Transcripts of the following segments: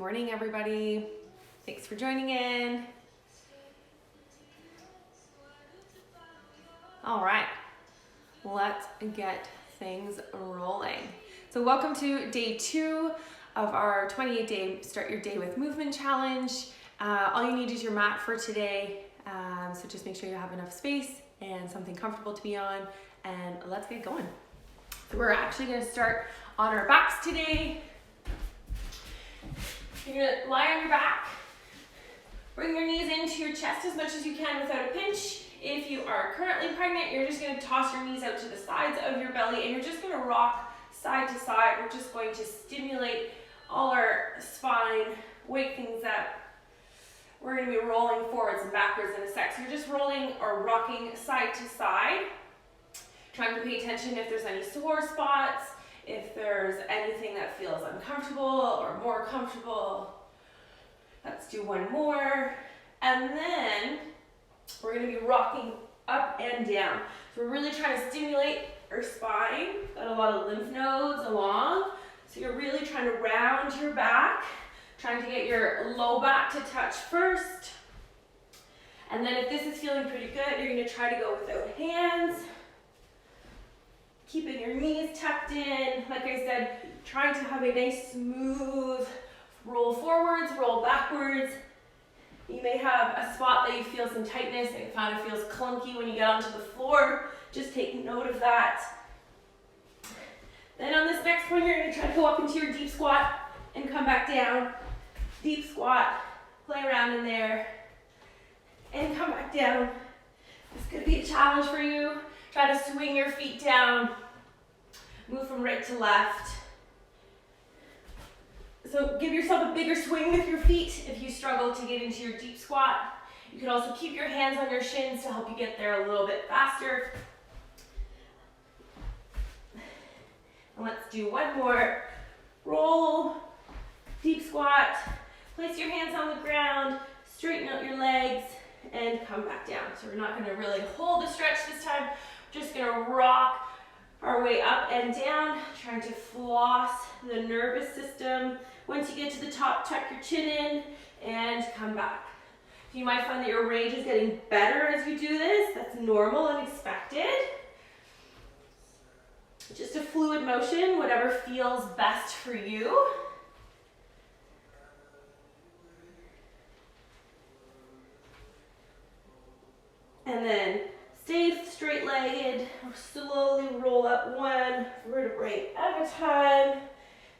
morning, everybody. Thanks for joining in. All right, let's get things rolling. So welcome to day 2 of our 28-day Start Your Day with Movement Challenge. All you need is your mat for today. So just make sure you have enough space and something comfortable to be on, and let's get going. So we're actually gonna start on our backs today. You're gonna lie on your back. Bring your knees into your chest as much as you can without a pinch. If you are currently pregnant, you're just gonna toss your knees out to the sides of your belly and you're just gonna rock side to side. We're just going to stimulate all our spine, wake things up. We're gonna be rolling forwards and backwards in a sec. So you're just rolling or rocking side to side. Trying to pay attention if there's any sore spots, if there's anything that feels uncomfortable or more comfortable. Let's do one more. And then we're gonna be rocking up and down. So we're really trying to stimulate our spine. Got a lot of lymph nodes along. So you're really trying to round your back, trying to get your low back to touch first. And then if this is feeling pretty good, you're gonna try to go without hands. Keeping your knees tucked in. Like I said, trying to have a nice smooth roll forwards, roll backwards. You may have a spot that you feel some tightness and it kind of feels clunky when you get onto the floor. Just take note of that. Then on this next one, you're gonna try to go up into your deep squat and come back down. Deep squat, play around in there, and come back down. This could be a challenge for you. Try to swing your feet down. Move from right to left. So give yourself a bigger swing with your feet if you struggle to get into your deep squat. You can also keep your hands on your shins to help you get there a little bit faster. And let's do one more. Roll, deep squat. Place your hands on the ground, straighten out your legs, and come back down. So we're not gonna really hold the stretch this time. We're just gonna rock our way up and down, trying to floss the nervous system. Once you get to the top, tuck your chin in and come back. You might find that your range is getting better as you do this. That's normal and expected. Just a fluid motion, whatever feels best for you. And then stay straight-legged, slowly roll up one vertebrae at a time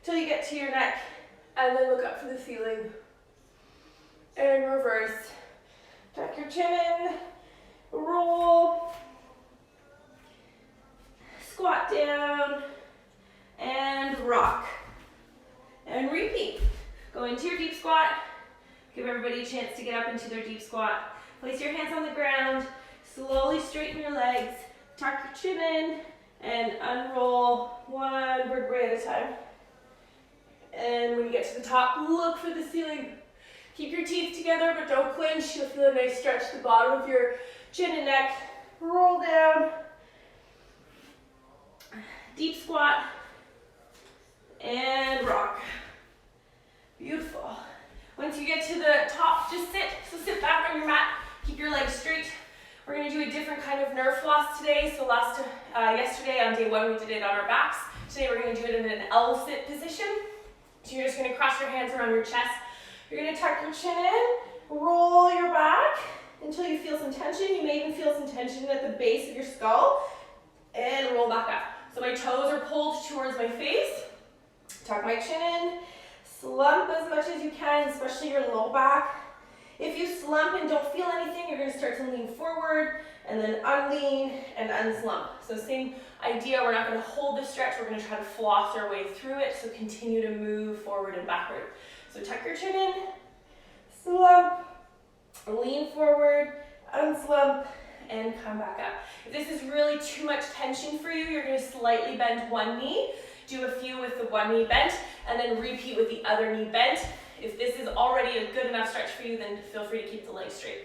until you get to your neck, and then look up for the ceiling. And reverse. Tuck your chin in, roll, squat down, and rock. And repeat. Go into your deep squat. Give everybody a chance to get up into their deep squat. Place your hands on the ground. Slowly straighten your legs, tuck your chin in, and unroll one vertebrae at a time. And when you get to the top, look for the ceiling. Keep your teeth together, but don't clench. You'll feel a nice stretch at the bottom of your chin and neck. Roll down. Deep squat. And rock. Beautiful. Once you get to the top, just sit. So sit back on your mat. Keep your legs straight. We're going to do a different kind of nerve floss today. So yesterday on day 1 we did it on our backs. Today we're going to do it in an L-sit position. So you're just going to cross your hands around your chest. You're going to tuck your chin in, roll your back until you feel some tension. You may even feel some tension at the base of your skull, and roll back up. So my toes are pulled towards my face. Tuck my chin in, slump as much as you can, especially your low back. If you slump and don't feel anything, you're going to start to lean forward and then unlean and unslump. So same idea, we're not going to hold the stretch, we're going to try to floss our way through it, so continue to move forward and backward. So tuck your chin in, slump, lean forward, unslump, and come back up. If this is really too much tension for you, you're going to slightly bend one knee, do a few with the one knee bent, and then repeat with the other knee bent. If this is already a good enough stretch for you, then feel free to keep the legs straight.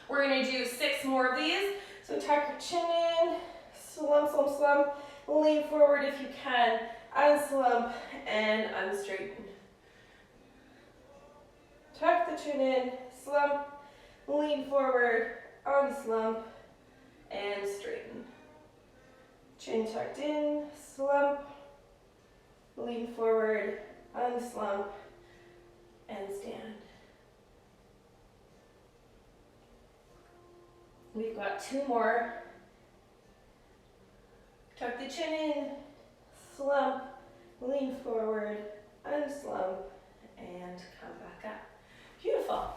We're going to do 6 more of these. So tuck your chin in, slump, slump, slump, lean forward if you can, unslump, and unstraighten. the chin in, slump, lean forward, unslump, and straighten. Chin tucked in, slump, lean forward, unslump, and stand. We've got 2 more. Tuck the chin in, slump, lean forward, unslump, and come back up. Beautiful.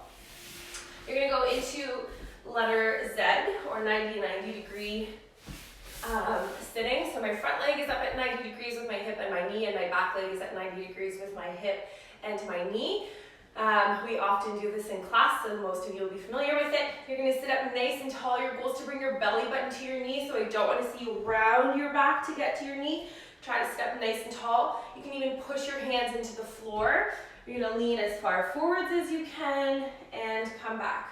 You're gonna go into letter Z, or 90 degree sitting. So my front leg is up at 90 degrees with my hip and my knee, and my back leg is at 90 degrees with my hip and my knee. We often do this in class, so most of you will be familiar with it. You're gonna sit up nice and tall. Your goal is to bring your belly button to your knee, so I don't wanna see you round your back to get to your knee. Try to sit up nice and tall. You can even push your hands into the floor. You're gonna lean as far forwards as you can and come back.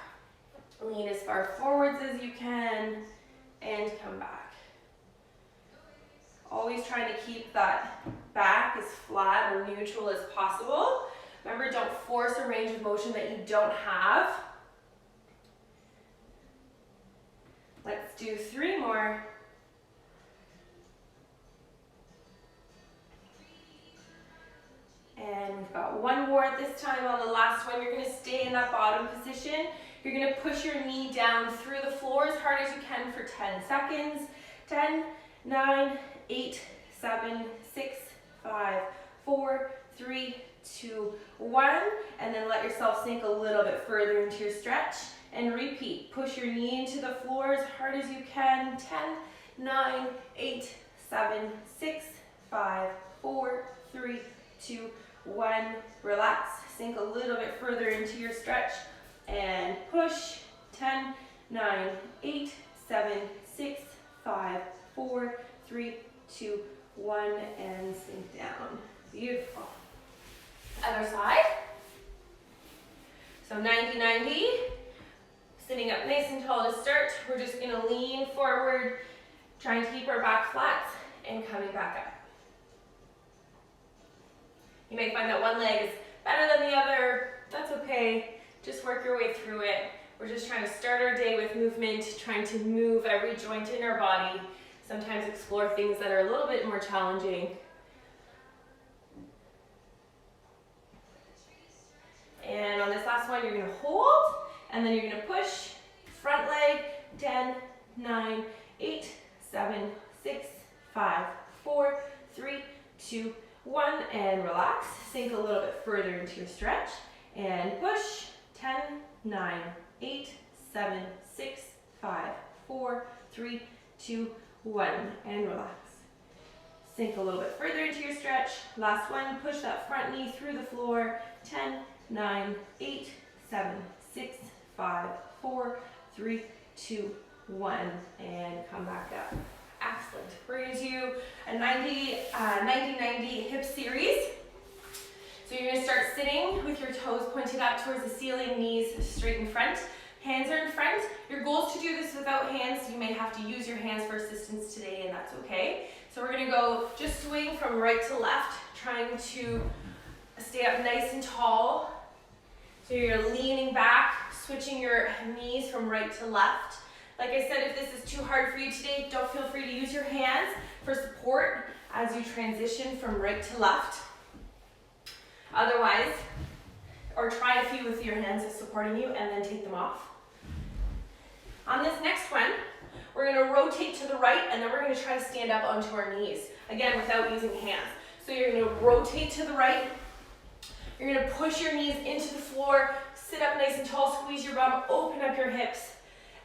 Lean as far forwards as you can and come back. Always trying to keep that back as flat or neutral as possible. Remember, don't force a range of motion that you don't have. Let's do 3 more. And we've got 1 more at this time. On the last one, you're gonna stay in that bottom position. You're gonna push your knee down through the floor as hard as you can for 10 seconds. 10, 9, 8, 7, 6, 5, 4, 3, 2, 1. And then let yourself sink a little bit further into your stretch. And repeat. Push your knee into the floor as hard as you can. 10, 9, 8, 7, 6, 5, 4, 3, 2, 1. Relax. Sink a little bit further into your stretch. And push. 10, 9, 8, 7, 6, 5, 4, 3, 2, 1. And sink down. Beautiful. Other side. So 90-90. Sitting up nice and tall to start. We're just going to lean forward, trying to keep our back flat, and coming back up. You may find that one leg is better than the other. That's okay. Just work your way through it. We're just trying to start our day with movement, trying to move every joint in our body. Sometimes explore things that are a little bit more challenging. And on this last one, you're going to hold, and then you're going to push. Front leg, 10, 9, 8, 7, 6, 5, 4, 3, 2, 1, and relax. Sink a little bit further into your stretch, and push. 10, 9, 8, 7, 6, 5, 4, 3, 2, 1, and relax. Sink a little bit further into your stretch. Last one, push that front knee through the floor. 10, 9, 8, 7, 6, 5, 4, 3, 2, 1, and come back up. Excellent. We're going to do a 90-90 hip series. So you're going to start sitting with your toes pointed up towards the ceiling, knees straight in front. Hands are in front. Your goal is to do this without hands. You may have to use your hands for assistance today, and that's okay. So we're going to go just swing from right to left, trying to stay up nice and tall. So you're leaning back, switching your knees from right to left. Like I said, if this is too hard for you today, don't feel free to use your hands for support as you transition from right to left. Otherwise, or try a few with your hands as supporting you and then take them off. On this next one, we're going to rotate to the right, and then we're going to try to stand up onto our knees. Again, without using hands. So you're going to rotate to the right. You're going to push your knees into the floor, sit up nice and tall, squeeze your bum, open up your hips,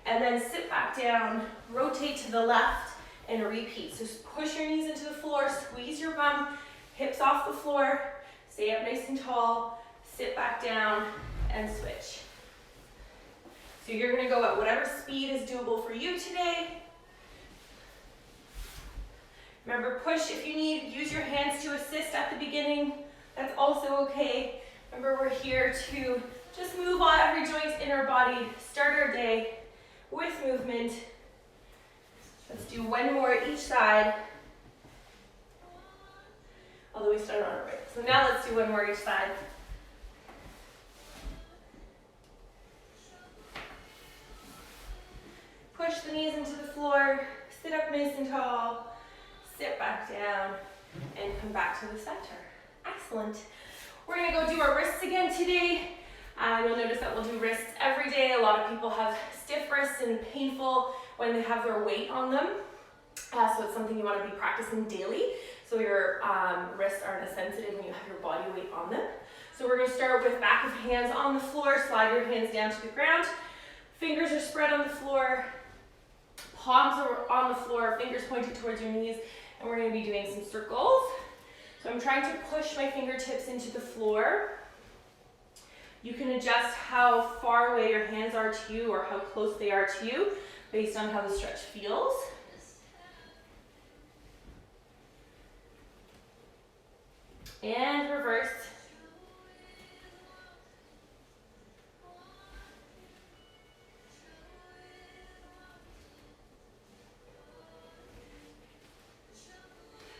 and then sit back down, rotate to the left, and repeat. So push your knees into the floor, squeeze your bum, hips off the floor, stay up nice and tall, sit back down, and switch. So you're going to go at whatever speed is doable for you today. Remember, push if you need. Use your hands to assist at the beginning. That's also okay. Remember, we're here to just move on every joint in our body. Start our day with movement. Let's do 1 more each side. Although we started on our right. So now let's do 1 more each side. floor, sit up nice and tall, sit back down, and come back to the center. Excellent. We're gonna go do our wrists again today. You'll notice that we'll do wrists every day. A lot of people have stiff wrists and painful when they have their weight on them. So it's something you want to be practicing daily, so your wrists aren't as sensitive when you have your body weight on them. So we're going to start with back of hands on the floor. Slide your hands down to the ground. Fingers are spread on the floor. Palms are on the floor. Fingers pointed towards your knees. And we're going to be doing some circles. So I'm trying to push my fingertips into the floor. You can adjust how far away your hands are to you or how close they are to you based on how the stretch feels. And reverse.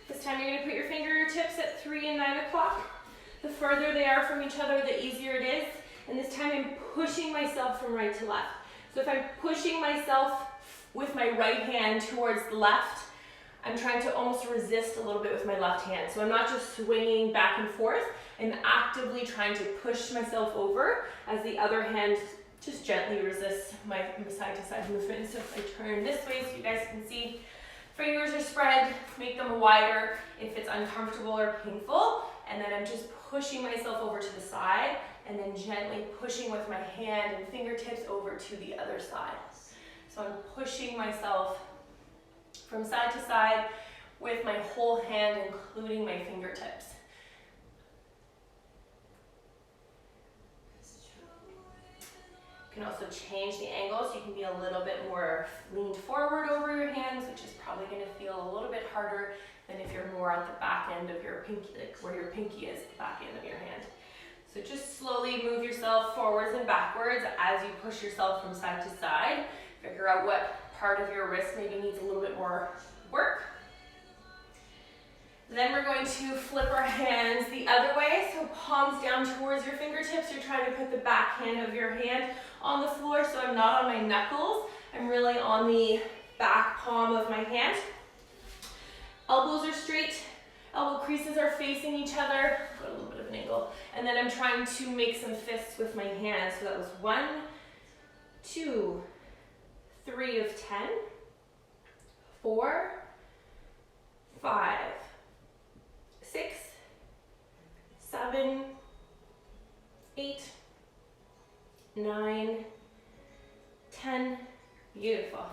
This time you're going to put your fingertips at 3 and 9 o'clock. The further they are from each other, the easier it is. And this time I'm pushing myself from right to left. So if I'm pushing myself with my right hand towards the left, I'm trying to almost resist a little bit with my left hand. So I'm not just swinging back and forth. I'm actively trying to push myself over as the other hand just gently resists my side-to-side movement. So if I turn this way so you guys can see, fingers are spread, make them wider if it's uncomfortable or painful. And then I'm just pushing myself over to the side and then gently pushing with my hand and fingertips over to the other side. So I'm pushing myself from side to side with my whole hand, including my fingertips. You can also change the angle so you can be a little bit more leaned forward over your hands, which is probably going to feel a little bit harder than if you're more at the back end of your pinky, like where your pinky is, the back end of your hand. So just slowly move yourself forwards and backwards as you push yourself from side to side. Figure out what part of your wrist maybe needs a little bit more work. Then we're going to flip our hands the other way. So palms down towards your fingertips. You're trying to put the back hand of your hand on the floor. So I'm not on my knuckles. I'm really on the back palm of my hand. Elbows are straight. Elbow creases are facing each other. Got a little bit of an angle. And then I'm trying to make some fists with my hands. So that was 1, 2, 3 of 10, 4, 5, 6, 7, 8, 9, 10. Beautiful.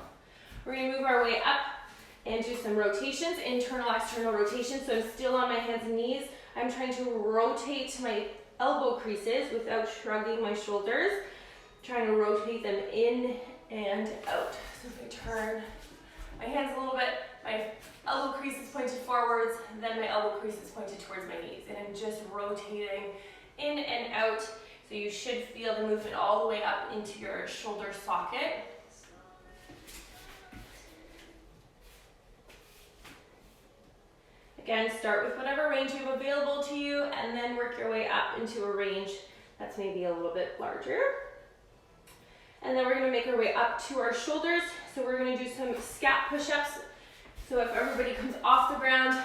We're going to move our way up and do some rotations, internal, external rotations. So I'm still on my hands and knees. I'm trying to rotate my elbow creases without shrugging my shoulders. Trying to rotate them in and out. So if I turn my hands a little bit, my elbow crease is pointed forwards, then my elbow crease is pointed towards my knees. And I'm just rotating in and out. So you should feel the movement all the way up into your shoulder socket. Again, start with whatever range you have available to you and then work your way up into a range that's maybe a little bit larger. And then we're going to make our way up to our shoulders. So we're going to do some scat push-ups. So if everybody comes off the ground,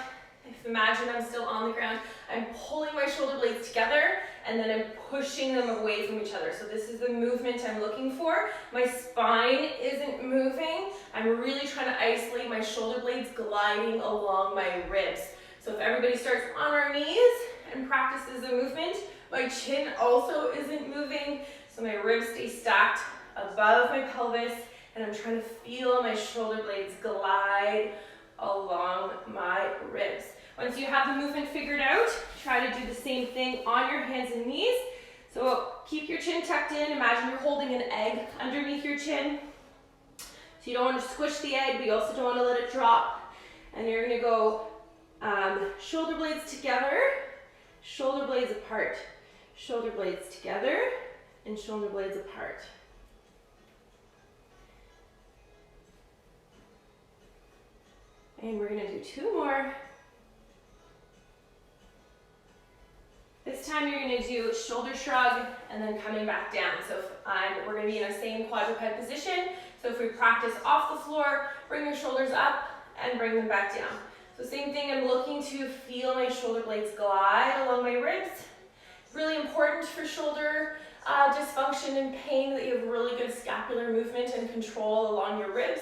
imagine I'm still on the ground, I'm pulling my shoulder blades together and then I'm pushing them away from each other. So this is the movement I'm looking for. My spine isn't moving. I'm really trying to isolate my shoulder blades gliding along my ribs. So if everybody starts on our knees and practices the movement, my chin also isn't moving. So my ribs stay stacked above my pelvis and I'm trying to feel my shoulder blades glide along my ribs. Once you have the movement figured out, try to do the same thing on your hands and knees. So keep your chin tucked in. Imagine you're holding an egg underneath your chin. So you don't want to squish the egg, but you also don't want to let it drop. And you're going to go shoulder blades together, shoulder blades apart, shoulder blades together, and shoulder blades apart. And we're going to do 2 more. This time you're going to do shoulder shrug and then coming back down. So we're going to be in the same quadruped position. So if we practice off the floor, bring your shoulders up and bring them back down. So same thing, I'm looking to feel my shoulder blades glide along my ribs. It's really important for shoulder dysfunction and pain that you have really good scapular movement and control along your ribs.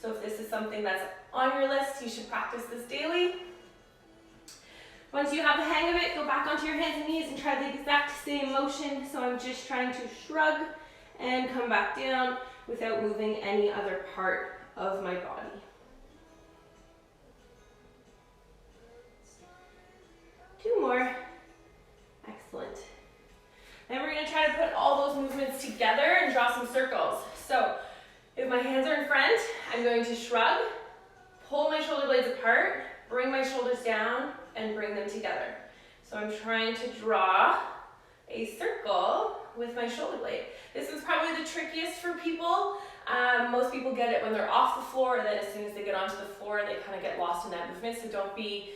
So if this is something that's on your list, you should practice this daily. Once you have the hang of it, go back onto your hands and knees and try the exact same motion. So I'm just trying to shrug and come back down without moving any other part of my body. Two more. Excellent. Then we're going to try to put all those movements together and draw some circles. So if my hands are in front, I'm going to shrug, pull my shoulder blades apart, bring my shoulders down, and bring them together. So I'm trying to draw a circle with my shoulder blade. This is probably the trickiest for people. Most people get it when they're off the floor, and then as soon as they get onto the floor, they kind of get lost in that movement. So don't be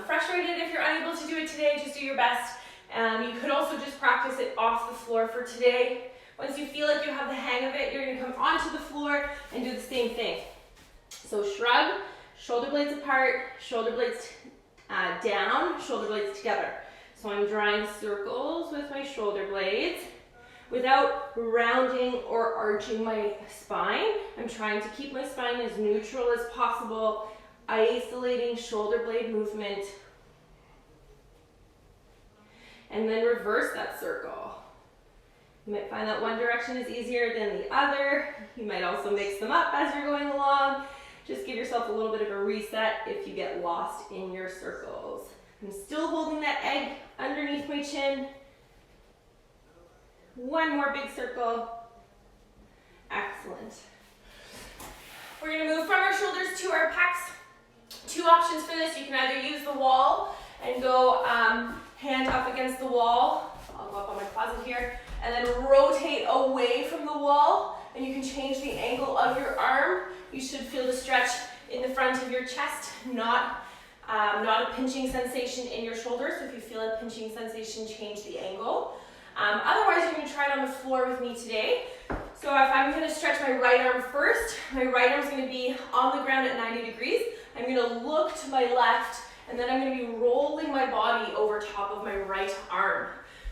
frustrated if you're unable to do it today. Just do your best. You could also just practice it off the floor for today. Once you feel like you have the hang of it, you're going to come onto the floor and do the same thing. So shrug, shoulder blades apart, shoulder blades down, shoulder blades together. So I'm drawing circles with my shoulder blades without rounding or arching my spine. I'm trying to keep my spine as neutral as possible, isolating shoulder blade movement. And then reverse that circle. You might find that one direction is easier than the other. You might also mix them up as you're going along. Just give yourself a little bit of a reset if you get lost in your circles. I'm still holding that egg underneath my chin. One more big circle. Excellent. We're going to move from our shoulders to our pecs. Two options for this. You can either use the wall and go hand up against the wall. I'll go up on my closet here. And then rotate away from the wall. And you can change the angle of your arm. You should feel the stretch in the front of your chest, not a pinching sensation in your shoulders. So if you feel a pinching sensation, change the angle. Otherwise, you're going to try it on the floor with me today. So if I'm going to stretch my right arm first, my right arm is going to be on the ground at 90 degrees. I'm going to look to my left, and then I'm going to be rolling my body over top of my right arm.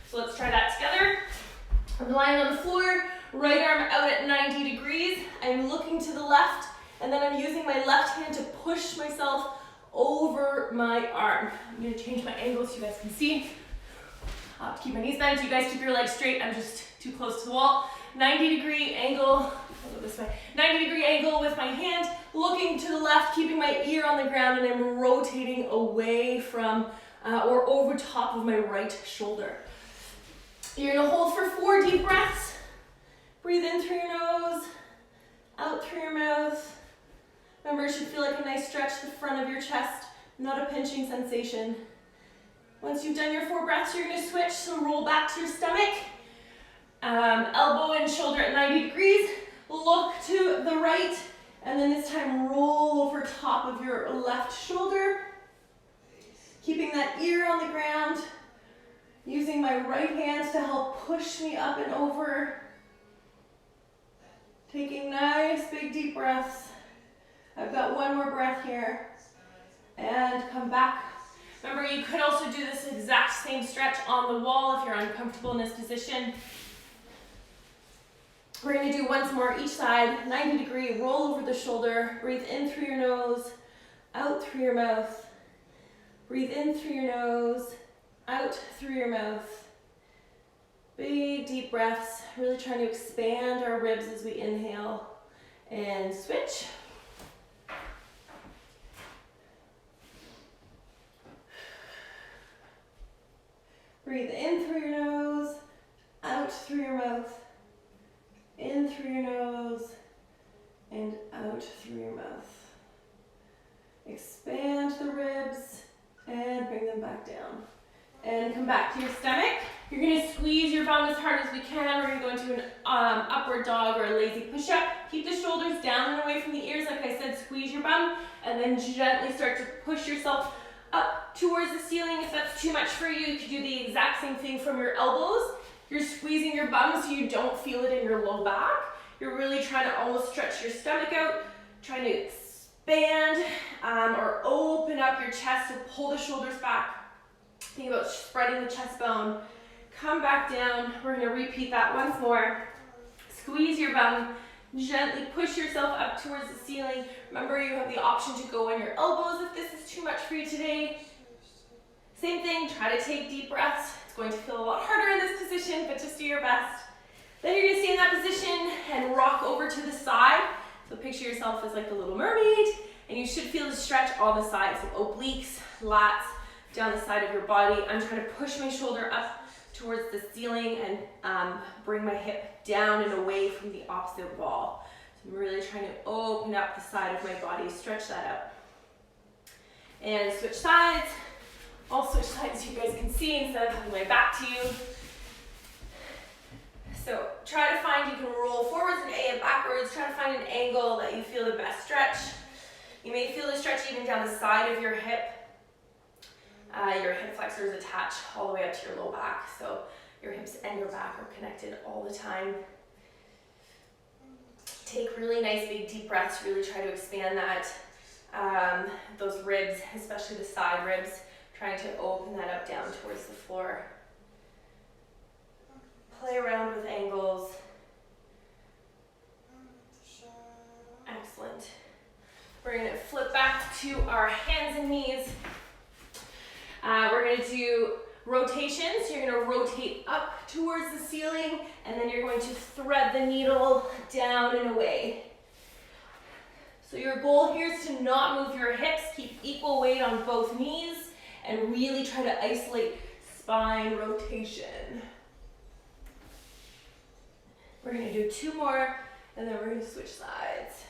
So let's try that together. I'm lying on the floor, right arm out at 90 degrees. I'm looking to the left, and then I'm using my left hand to push myself over my arm. I'm going to change my angle so you guys can see. I'll have to keep my knees bent. You guys keep your legs straight. I'm just too close to the wall. 90-degree angle. I'll go this way. 90-degree angle with my hand, looking to the left, keeping my ear on the ground, and I'm rotating away from or over top of my right shoulder. You're going to hold for 4 deep breaths. Breathe in through your nose, out through your mouth. Remember, it should feel like a nice stretch to the front of your chest, not a pinching sensation. Once you've done your 4 breaths, you're going to switch, so roll back to your stomach. Elbow and shoulder at 90 degrees. Look to the right, and then this time roll over top of your left shoulder. Keeping that ear on the ground. Using my right hand to help push me up and over. Taking nice big deep breaths. I've got 1 more breath here. And come back. Remember, you could also do this exact same stretch on the wall if you're uncomfortable in this position. We're going to do once more each side, 90 degree, roll over the shoulder, breathe in through your nose, out through your mouth. Breathe in through your nose, out through your mouth. Big deep breaths, really trying to expand our ribs as we inhale. And switch. Breathe in through your nose, out through your mouth. In through your nose, and out through your mouth. Expand the ribs, and bring them back down. And come back to your stomach. You're going to squeeze your bum as hard as we can. We're going to go into an upward dog or a lazy push-up. Keep the shoulders down and away from the ears. Like I said, squeeze your bum, and then gently start to push yourself up towards the ceiling. If that's too much for you, you can do the exact same thing from your elbows. You're squeezing your bum so you don't feel it in your low back. you're really trying to almost stretch your stomach out, trying to expand or open up your chest, so pull the shoulders back. Think about spreading the chest bone. Come back down. We're going to repeat that once more. Squeeze your bum. Gently push yourself up towards the ceiling. Remember, you have the option to go on your elbows if this is too much for you today. Same thing, try to take deep breaths. It's going to feel a lot harder in this position, but just do your best. Then you're going to stay in that position and rock over to the side. So picture yourself as like the Little Mermaid, and you should feel the stretch on the sides, so obliques, lats, down the side of your body. I'm trying to push my shoulder up towards the ceiling and bring my hip down and away from the opposite wall. So I'm really trying to open up the side of my body, stretch that out. And switch sides. I'll switch sides so you guys can see instead of having my back to you. So try to find, you can roll forwards and backwards, try to find an angle that you feel the best stretch. You may feel the stretch even down the side of your hip. Your hip flexors attach all the way up to your low back, so your hips and your back are connected all the time. Take really nice big deep breaths, really try to expand that, those ribs, especially the side ribs, trying to open that up down towards the floor. Play around with angles. Excellent. We're going to flip back to our hands and knees. We're going to do rotations. You're going to rotate up towards the ceiling, and then you're going to thread the needle down and away. So your goal here is to not move your hips, keep equal weight on both knees, and really try to isolate spine rotation. We're going to do 2 more, and then we're going to switch sides.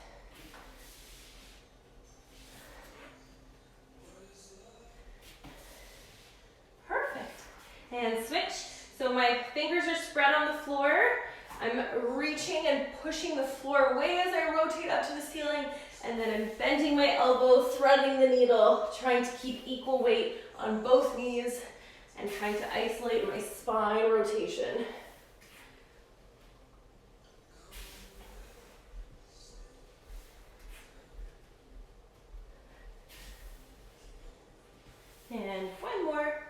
Perfect. And switch. So my fingers are spread on the floor. I'm reaching and pushing the floor away as I rotate up to the ceiling, and then I'm bending my elbow, threading the needle, trying to keep equal weight on both knees, and trying to isolate my spine rotation. And 1 more.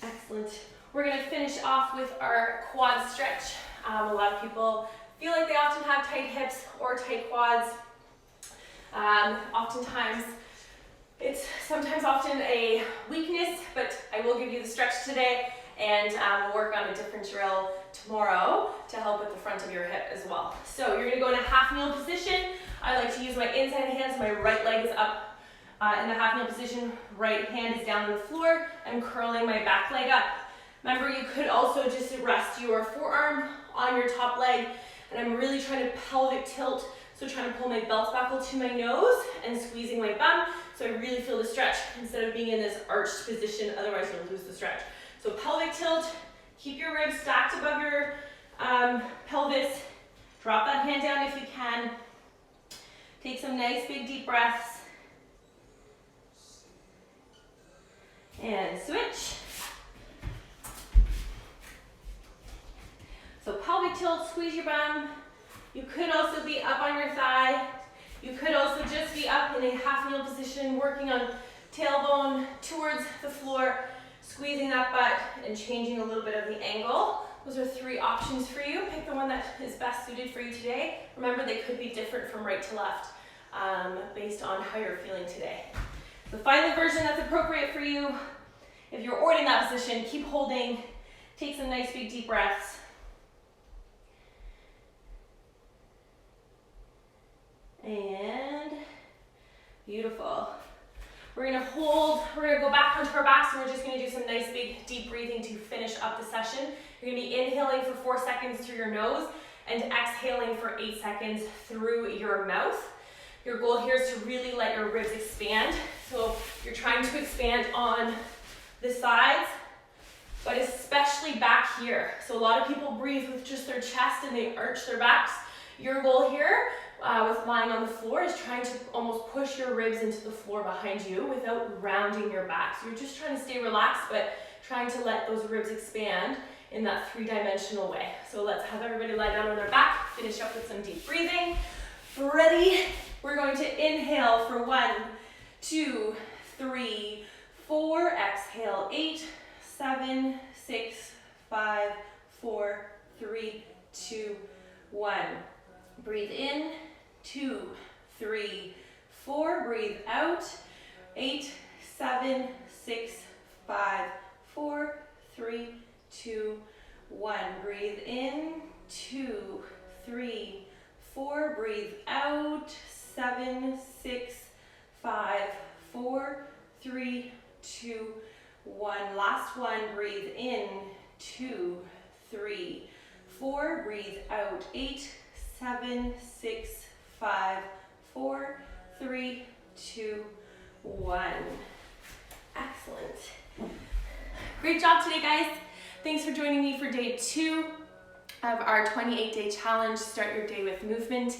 Excellent. We're going to finish off with our quad stretch. A lot of people feel like they often have tight hips or tight quads. Oftentimes, it's often a weakness, but I will give you the stretch today, and we'll work on a different drill tomorrow to help with the front of your hip as well. So you're going to go in a half kneel position. I like to use my inside hands. My right leg is up in the half kneel position. Right hand is down on the floor. I'm curling my back leg up. Remember, you could also just rest your forearm on your top leg, and I'm really trying to pelvic tilt. So trying to pull my belt buckle to my nose and squeezing my bum, so I really feel the stretch instead of being in this arched position, otherwise you'll lose the stretch. So pelvic tilt, keep your ribs stacked above your pelvis. Drop that hand down if you can. Take some nice big deep breaths. And switch. So pelvic tilt, squeeze your bum. You could also be up on your thigh. You could also just be up in a half kneel position, working on tailbone towards the floor, squeezing that butt and changing a little bit of the angle. Those are 3 options for you. Pick the one that is best suited for you today. Remember, they could be different from right to left based on how you're feeling today. So find the version that's appropriate for you. If you're already in that position, keep holding. Take some nice big deep breaths. And beautiful. We're going to hold, we're going to go back onto our backs, and we're just going to do some nice big deep breathing to finish up the session. You're going to be inhaling for 4 seconds through your nose and exhaling for 8 seconds through your mouth. Your goal here is to really let your ribs expand. So you're trying to expand on the sides, but especially back here. So a lot of people breathe with just their chest and they arch their backs. Your goal here with lying on the floor is trying to almost push your ribs into the floor behind you without rounding your back. So you're just trying to stay relaxed, but trying to let those ribs expand in that three-dimensional way. So let's have everybody lie down on their back, finish up with some deep breathing. Ready? We're going to inhale for 1, 2, 3, 4. Exhale, 8, 7, 6, 5, 4, 3, 2, 1. Breathe in, 2, 3, 4. Breathe out, 8, 7, 6, 5, 4, 3, 2, 1. Breathe in, 2, 3, 4. Breathe out, 7, 6, 5, 4, 3, 2, 1. Last one. Breathe in, 2, 3, 4. Breathe out, 8, 7, 6, 5, 4, 3, 2, 1. Excellent. Great job today, guys. Thanks for joining me for day 2 of our 28-day challenge. Start your day with movement.